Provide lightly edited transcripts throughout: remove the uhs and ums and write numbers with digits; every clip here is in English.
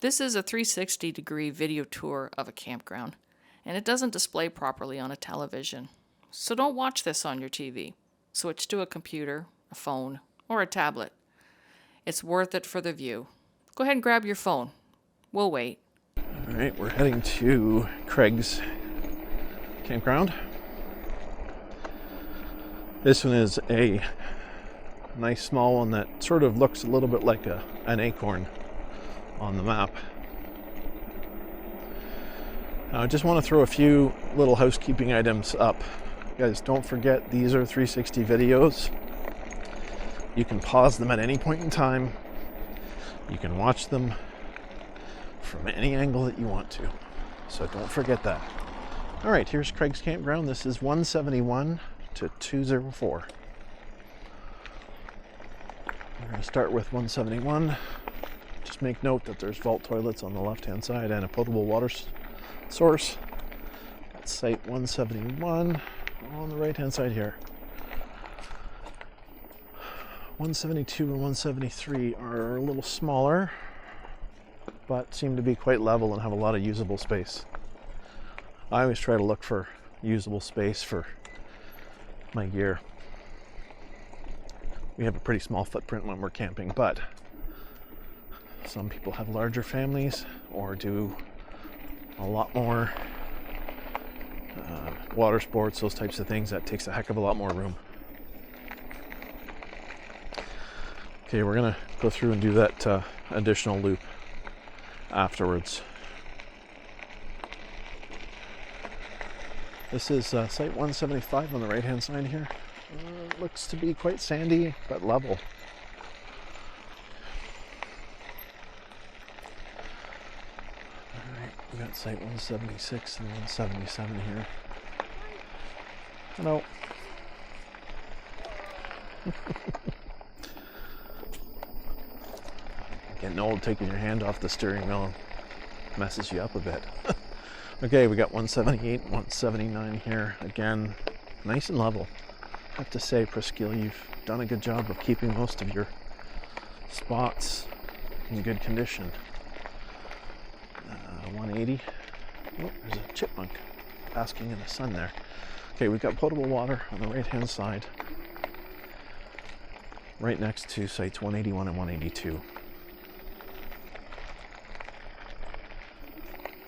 This is a 360-degree video tour of a campground, and it doesn't display properly on a television. So don't watch this on your TV. Switch to a computer, a phone, or a tablet. It's worth it for the view. Go ahead and grab your phone. We'll wait. All right, we're heading to Craig's campground. This one is a nice small one that sort of looks a little bit like an acorn on the map. Now, I just want to throw a few little housekeeping items up. Guys, don't forget these are 360 videos. You can pause them at any point in time. You can watch them from any angle that you want to. So don't forget that. All right, here's Craig's campground. This is 171 to 204. We're going to start with 171. Just make note that there's vault toilets on the left-hand side and a potable water source. That's site 171 on the right-hand side here. 172 and 173 are a little smaller, but seem to be quite level and have a lot of usable space. I always try to look for usable space for my gear. We have a pretty small footprint when we're camping, but some people have larger families or do a lot more water sports, those types of things. That takes a heck of a lot more room. Okay, we're gonna go through and do that additional loop afterwards. This is site 175 on the right hand side here. Looks to be quite sandy but level. Alright, we got site 176 and 177 here. Hello. Getting old, taking your hand off the steering wheel messes you up a bit. Okay, we got 178, 179 here. Again, nice and level. I have to say, Presquile, you've done a good job of keeping most of your spots in good condition. 180. Oh, there's a chipmunk basking in the sun there. Okay, we've got potable water on the right-hand side, right next to sites 181 and 182.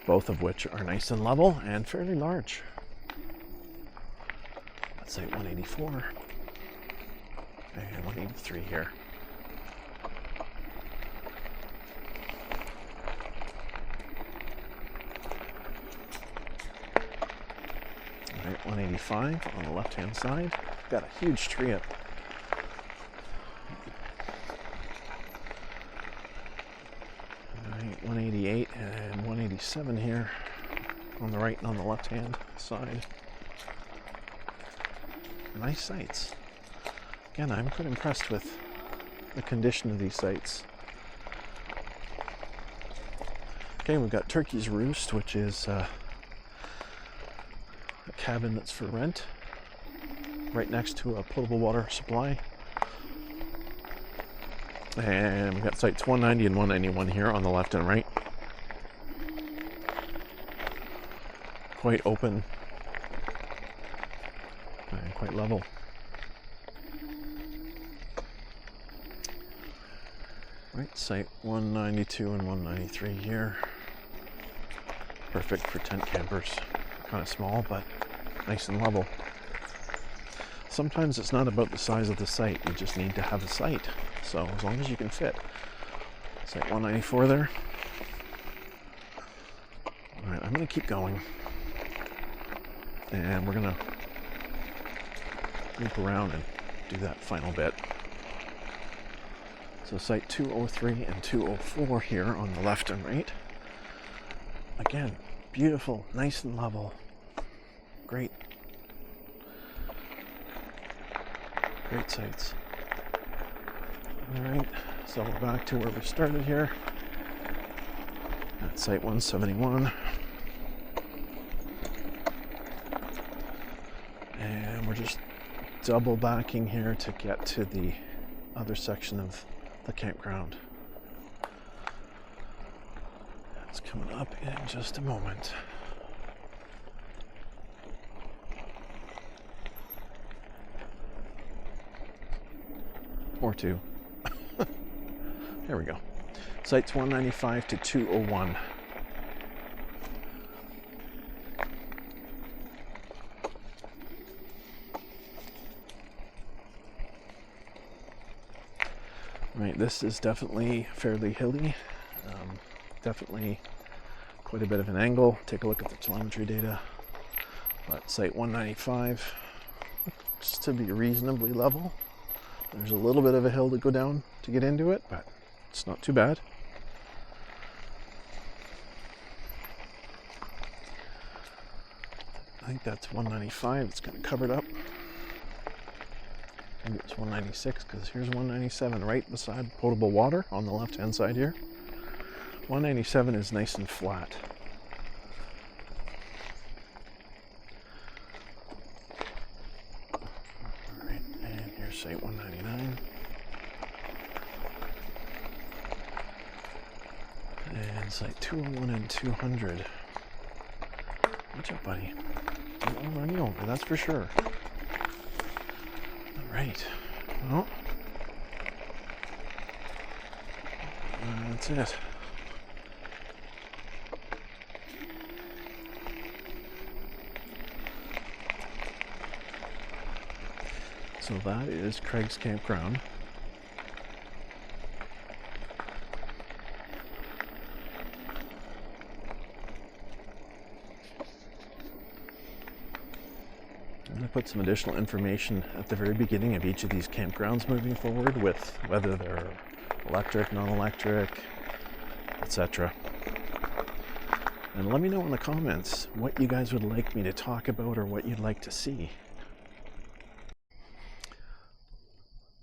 Both of which are nice and level and fairly large. Let's say 184 and 183 here. All right, 185 on the left-hand side. Got a huge tree up. All right, 188 and 187 here on the right and on the left-hand side. Nice sites. Again, I'm quite impressed with the condition of these sites. Okay, we've got Turkey's Roost, which is a cabin that's for rent, right next to a potable water supply. And we've got sites 190 and 191 here on the left and right. Quite open and quite level. Right, site 192 and 193 here. Perfect for tent campers. Kind of small, but nice and level. Sometimes it's not about the size of the site, you just need to have a site. So as long as you can fit. Site 194 there. All right, I'm gonna keep going. And we're gonna loop around and do that final bit. So site 203 and 204 here on the left and right. Again, beautiful, nice and level. Great sites. All right, so we're back to where we started here at site 171. And we're just double backing here to get to the other section of the campground. It's coming up in just a moment. Or two. There we go. Sites 195 to 201. Right, this is definitely fairly hilly. Definitely quite a bit of an angle. Take a look at the telemetry data. But site 195 looks to be reasonably level. There's a little bit of a hill to go down to get into it, but it's not too bad. I think that's 195. It's kind of covered up. Maybe it's 196 because here's 197 right beside potable water on the left hand side here. 197 is nice and flat. Alright, and here's site 199. And site 201 and 200. Watch out, buddy. Don't run you over, that's for sure. Alright. Well, that's it. So that is Craig's Campground. I'm going to put some additional information at the very beginning of each of these campgrounds moving forward with whether they're electric, non-electric, etc. And let me know in the comments what you guys would like me to talk about or what you'd like to see.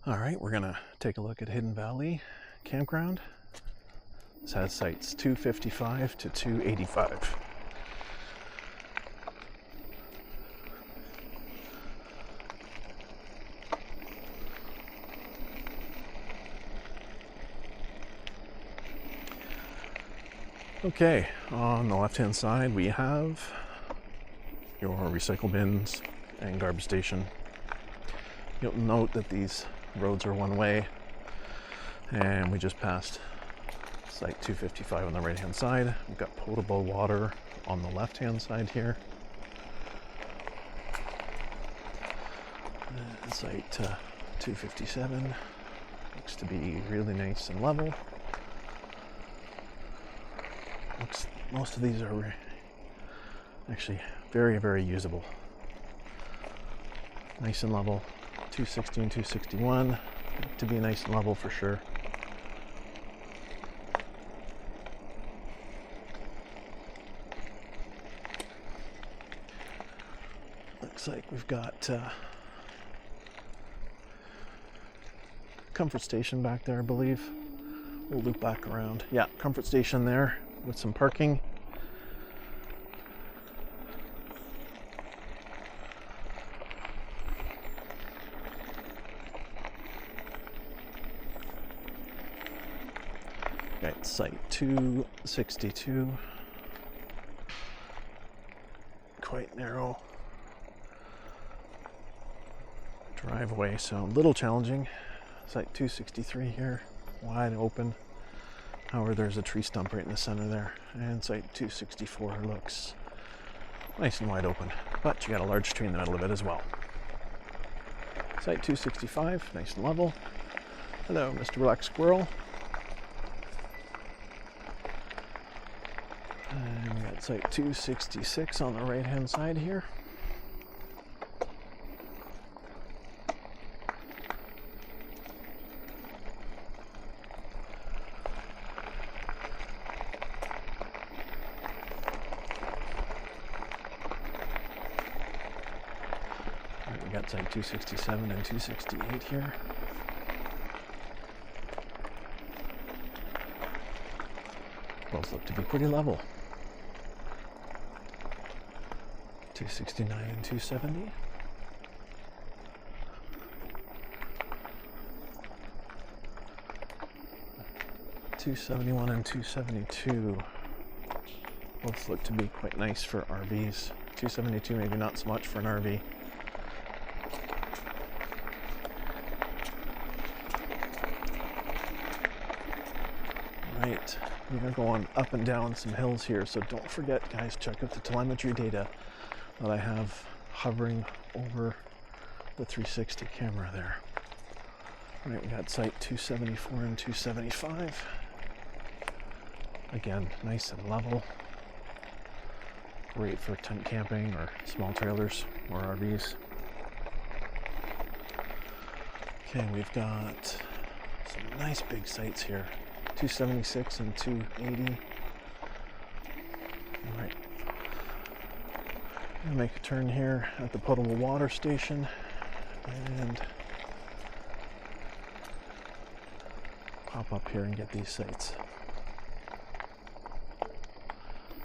All right, we're gonna take a look at Hidden Valley Campground. This has sites 255 to 285. Okay, on the left-hand side we have your recycle bins and garbage station. You'll note that these roads are one way, and we just passed site 255 on the right hand side. We've got potable water on the left hand side here. And site 257 looks to be really nice and level. Most of these are actually very, very usable. Nice and level. 260 and 261 to be nice and level for sure. Looks like we've got comfort station back there, I believe. We'll loop back around. Yeah, comfort station there with some parking. Okay, site 262. Quite narrow driveway, so a little challenging. Site 263 here, wide open. However, there's a tree stump right in the center there. And site 264 looks nice and wide open, but you got a large tree in the middle of it as well. Site 265, nice and level. Hello, Mr. Black Squirrel. And we got site 266 on the right hand side here. We got site 267 and 268 here. Both look to be pretty level. 269 and 270. $271 and $272. Both look to be quite nice for RVs. 272 maybe not so much for an RV. Right, we are going up and down some hills here, so don't forget, guys, check out the telemetry data that I have hovering over the 360 camera there. All right, we got site 274 and 275. Again, nice and level. Great for tent camping or small trailers or RVs. Okay, we've got some nice big sites here. 276 and 280. All right. I'm gonna make a turn here at the potable water station and pop up here and get these sites.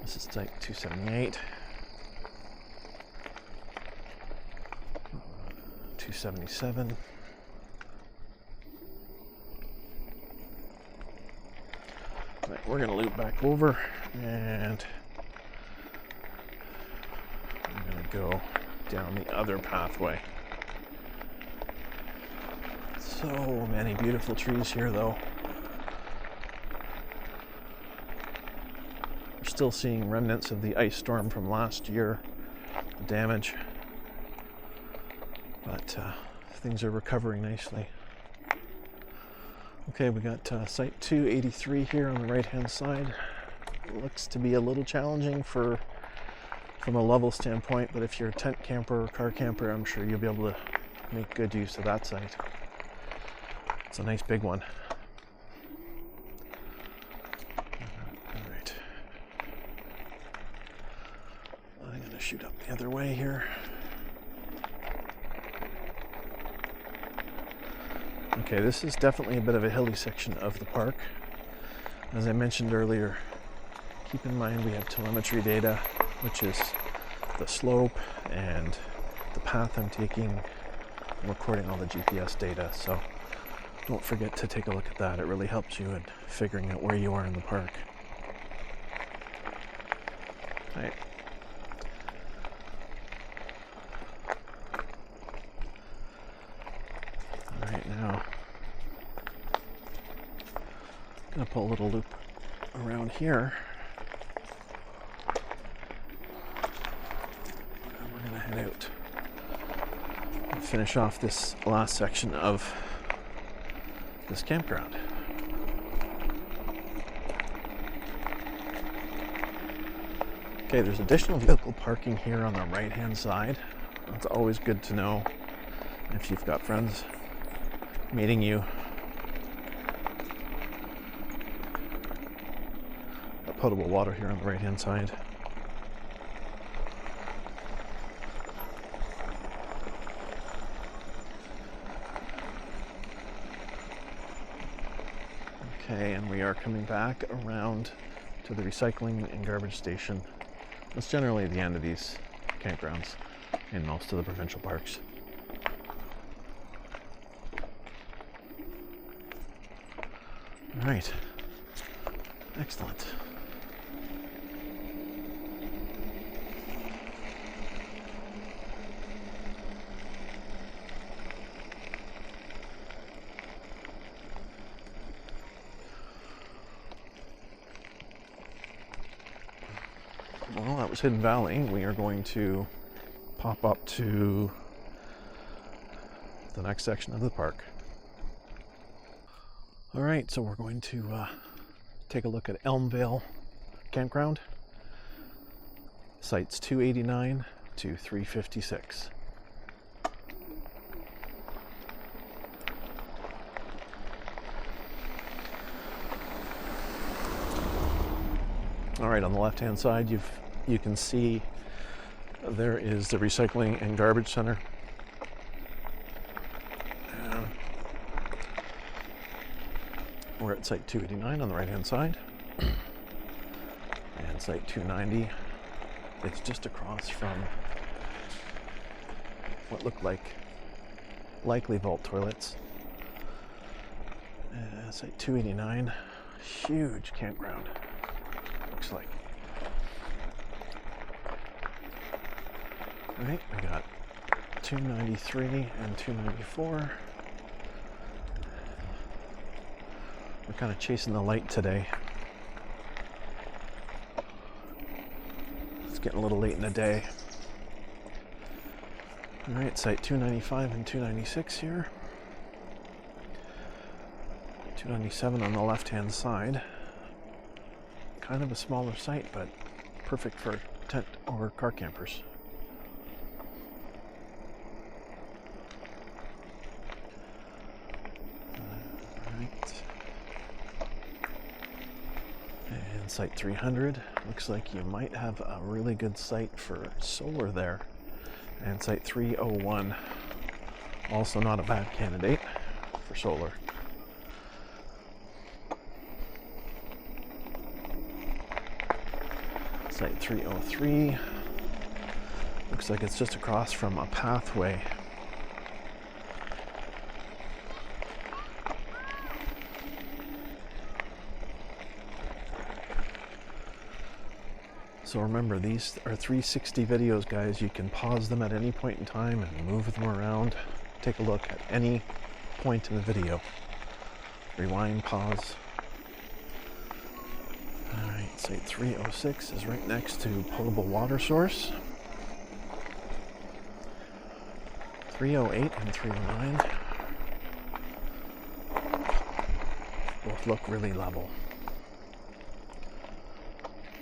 This is site 278, 277. Right, we're going to loop back over and I'm going to go down the other pathway. So many beautiful trees here, though. We're still seeing remnants of the ice storm from last year, the damage, but things are recovering nicely. Okay, we got site 283 here on the right-hand side. It looks to be a little challenging from a level standpoint, but if you're a tent camper or car camper, I'm sure you'll be able to make good use of that site. It's a nice big one. All right. I'm going to shoot up the other way here. Okay, this is definitely a bit of a hilly section of the park. As I mentioned earlier, keep in mind we have telemetry data, which is the slope and the path I'm taking. I'm recording all the GPS data, so don't forget to take a look at that. It really helps you in figuring out where you are in the park. All right. Now, I'm going to pull a little loop around here. And we're going to head out and finish off this last section of this campground. Okay, there's additional vehicle parking here on the right-hand side. That's always good to know if you've got friends meeting you. Got potable water here on the right hand side. Okay, and we are coming back around to the recycling and garbage station. That's generally the end of these campgrounds in most of the provincial parks. All right, excellent. Well, that was Hidden Valley. We are going to pop up to the next section of the park. All right, so we're going to take a look at Elmvale Campground, sites 289 to 356. All right, on the left-hand side, you can see there is the recycling and garbage center. We're at site 289 on the right-hand side, and site 290. It's just across from what looked like likely vault toilets. Site 289, huge campground. Looks like Right, we got 293 and 294. We're kind of chasing the light today. It's getting a little late in the day. All right, site 295 and 296 here. 297 on the left-hand side. Kind of a smaller site, but perfect for tent or car campers. And site 300, looks like you might have a really good site for solar there. And site 301, also not a bad candidate for solar. Site 303, looks like it's just across from a pathway. So remember, these are 360 videos, guys. You can pause them at any point in time and move them around. Take a look at any point in the video. Rewind, pause. All right, site 306 is right next to potable water source. 308 and 309 both look really level.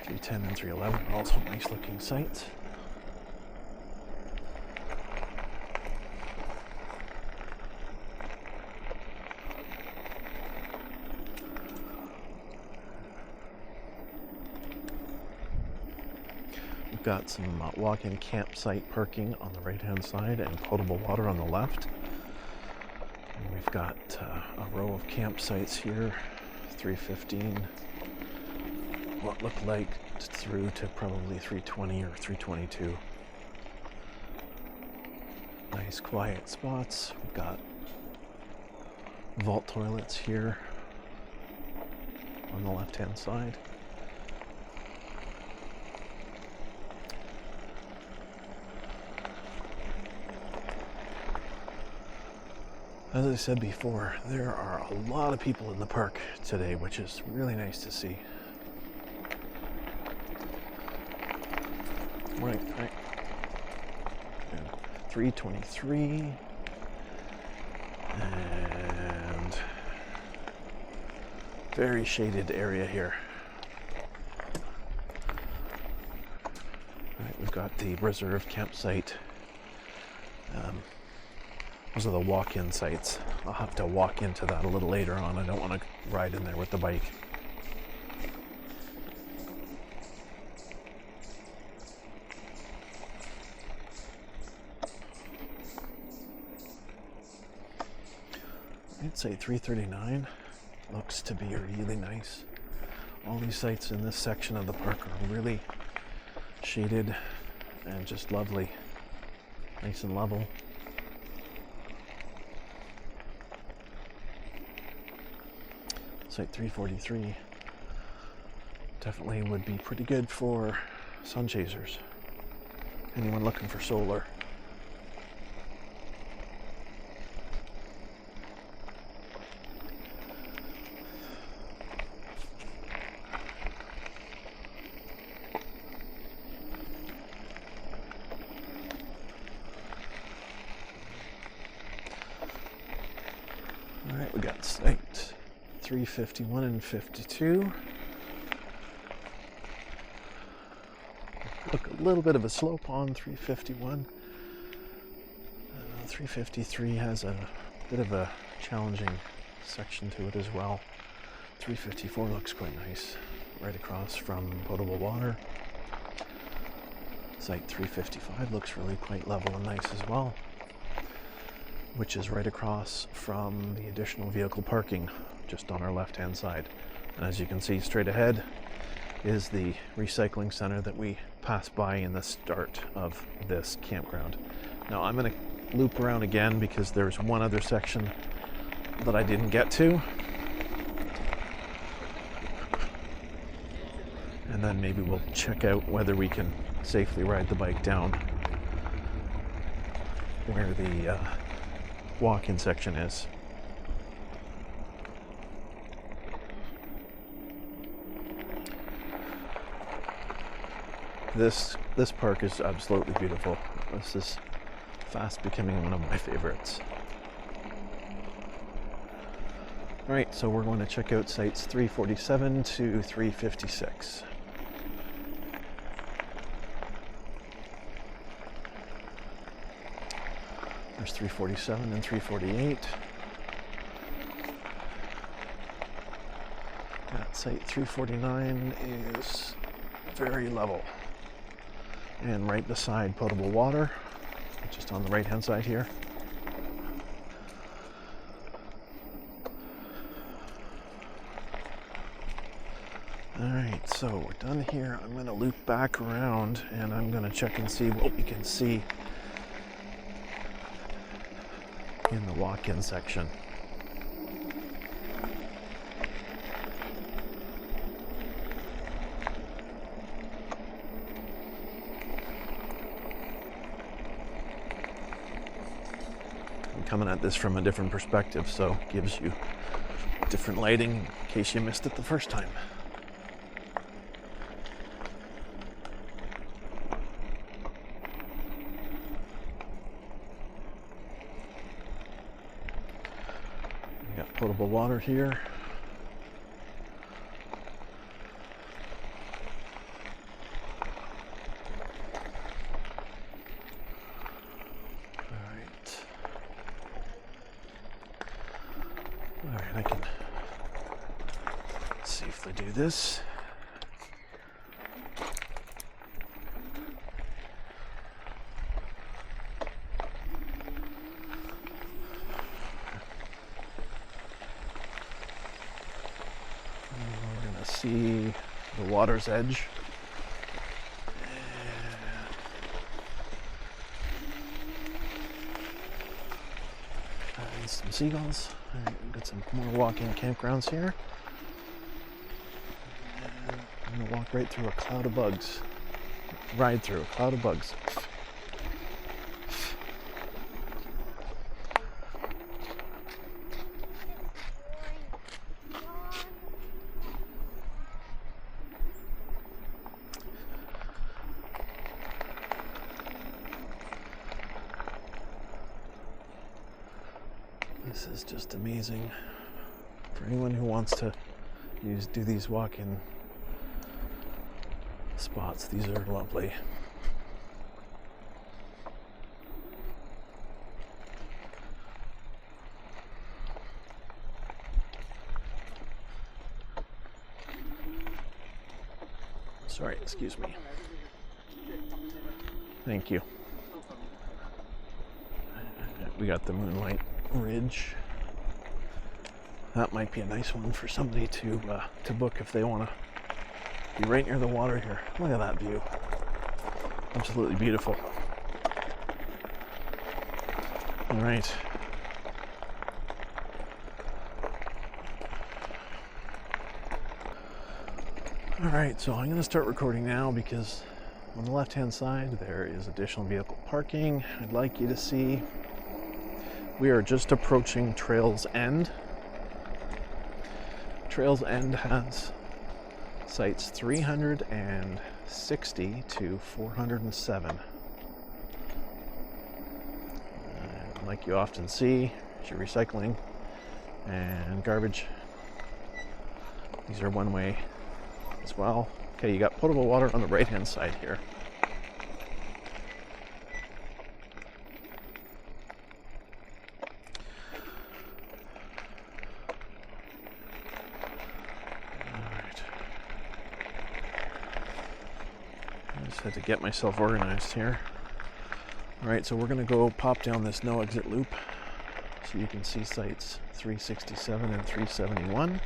310 and 311 are also nice looking sites. We've got some walk-in campsite parking on the right-hand side and potable water on the left. And we've got a row of campsites here, 315. What looked like through to probably 320 or 322. Nice quiet spots. We've got vault toilets here on the left-hand side. As I said before, there are a lot of people in the park today, which is really nice to see. Right. And 323. And very shaded area here. Right, we've got the reserve campsite. Those are the walk-in sites. I'll have to walk into that a little later on. I don't want to ride in there with the bike. I'd say 339 looks to be really nice. All these sites in this section of the park are really shaded and just lovely, nice and level. Site 343 definitely would be pretty good for sun chasers. Anyone looking for solar. All right, we got site 351 and 52. Look, a little bit of a slope on 351. 353 has a bit of a challenging section to it as well. 354 looks quite nice, right across from potable water. Site 355 looks really quite level and nice as well, which is right across from the additional vehicle parking just on our left-hand side. And as you can see, straight ahead is the recycling center that we passed by in the start of this campground. Now I'm going to loop around again because there's one other section that I didn't get to. And then maybe we'll check out whether we can safely ride the bike down where the walk-in section is. This park is absolutely beautiful. This is fast becoming one of my favorites. Alright, so we're going to check out sites 347 to 356. There's 347 and 348. At site 349 is very level. And right beside potable water, just on the right hand side here. Alright, so we're done here. I'm going to loop back around and I'm going to check and see what we can see in the walk-in section. I'm coming at this from a different perspective, so it gives you different lighting in case you missed it the first time. We got potable water here. Alright, I can safely do this. We're going to see the water's edge. And some seagulls. Alright, we've got some more walk-in campgrounds here. And I'm going to walk right through a cloud of bugs. Ride through a cloud of bugs. This is just amazing. For anyone who wants to do these walk-in spots, these are lovely. Sorry, excuse me. Thank you. We got the Moonlight Ridge. That might be a nice one for somebody to book if they want to be right near the water here. Look at that view. Absolutely beautiful. All right. All right, so I'm going to start recording now because on the left-hand side there is additional vehicle parking. I'd like you to see we are just approaching Trails End. Trails End has sites 360 to 407. Like you often see, there's your recycling and garbage. These are one-way as well. Okay, you got potable water on the right-hand side here. Had to get myself organized here. All right, so we're going to go pop down this no exit loop so you can see sites 367 and 371.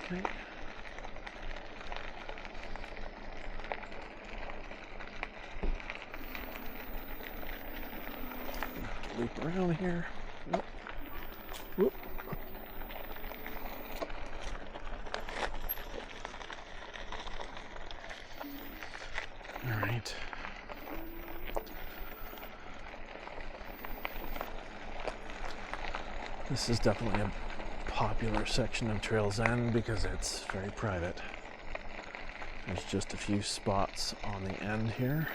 Okay. Loop around here. Nope. Whoop. This is definitely a popular section of Trails End because it's very private. There's just a few spots on the end here.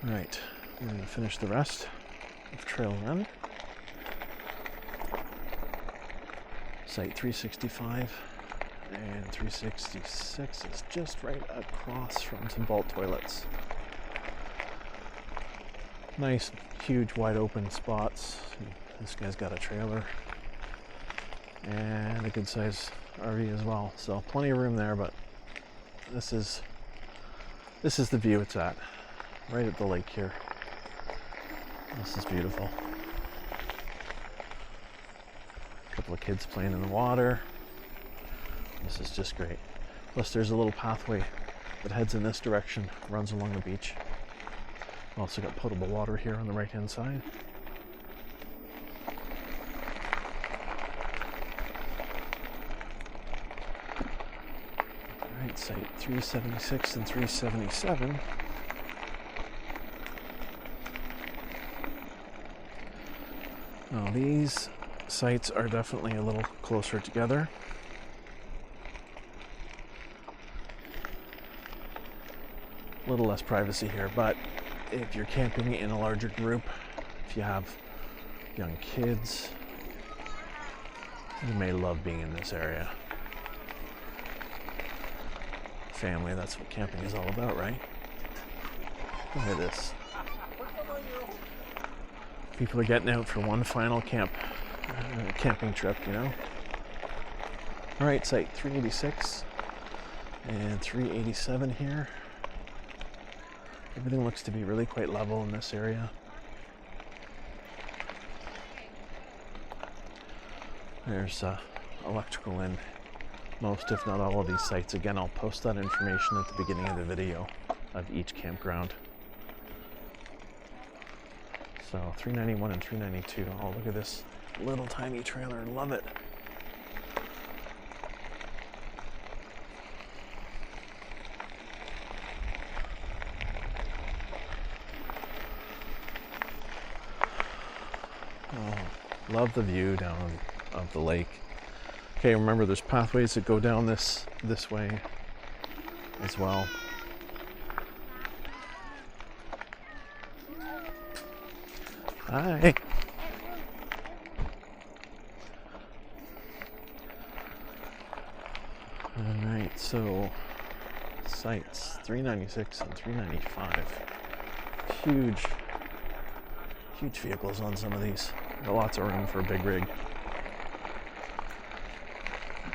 Right, we're going to finish the rest of Trails End. Site 365 and 366 is just right across from some vault toilets. Nice, huge, wide open spots. This guy's got a trailer and a good size RV as well. So plenty of room there, but this is the view it's at, right at the lake here. This is beautiful. A couple of kids playing in the water. This is just great. Plus there's a little pathway that heads in this direction, runs along the beach. Also got potable water here on the right hand side. Alright, site 376 and 377. Now these sites are definitely a little closer together. A little less privacy here, but if you're camping in a larger group, if you have young kids, you may love being in this area. Family, that's what camping is all about, right? Look at this. People are getting out for one final camping trip, you know? All right, site 386 and 387 here. Everything looks to be really quite level in this area. There's electrical in most, if not all, of these sites. Again, I'll post that information at the beginning of the video of each campground. So 391 and 392. Oh, look at this little tiny trailer. Love it. Oh, love the view down of the lake. Okay, remember there's pathways that go down this way as well. Hi. All right, so sites 396 and 395. Huge vehicles on some of these. Got lots of room for a big rig.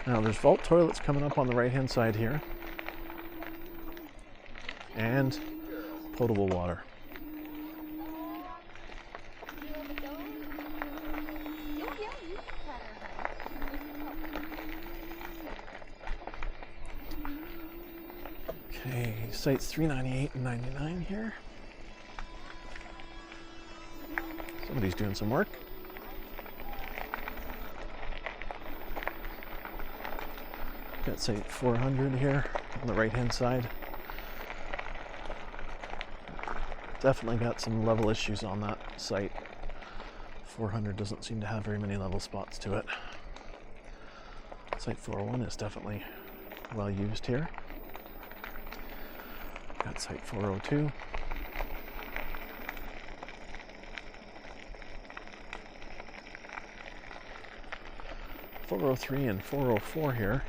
Now there's vault toilets coming up on the right hand side here. And potable water. Okay, sites 398 and 99 here. Somebody's doing some work. Got site 400 here on the right hand side. Definitely got some level issues on that site. 400 doesn't seem to have very many level spots to it. Site 401 is definitely well used here. Got site 402. 403 and 404 here.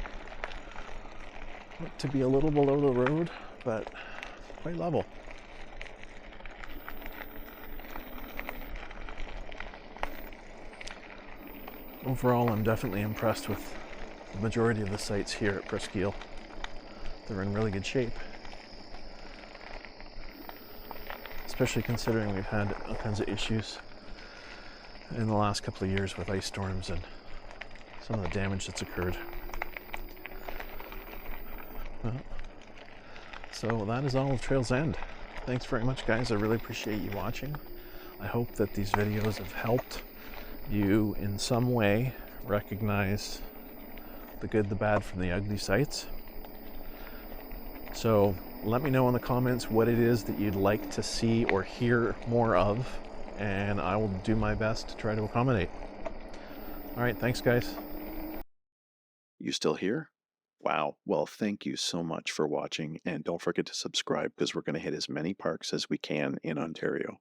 Look to be a little below the road, but quite level. Overall, I'm definitely impressed with the majority of the sites here at Presquile. They're in really good shape. Especially considering we've had all kinds of issues in the last couple of years with ice storms and some of the damage that's occurred. Well, so that is all of Trails End. Thanks very much, guys. I really appreciate you watching. I hope that these videos have helped you in some way recognize the good, the bad from the ugly sites. So let me know in the comments what it is that you'd like to see or hear more of, and I will do my best to try to accommodate. All right, thanks, guys. You still here? Wow. Well, thank you so much for watching, and don't forget to subscribe because we're going to hit as many parks as we can in Ontario.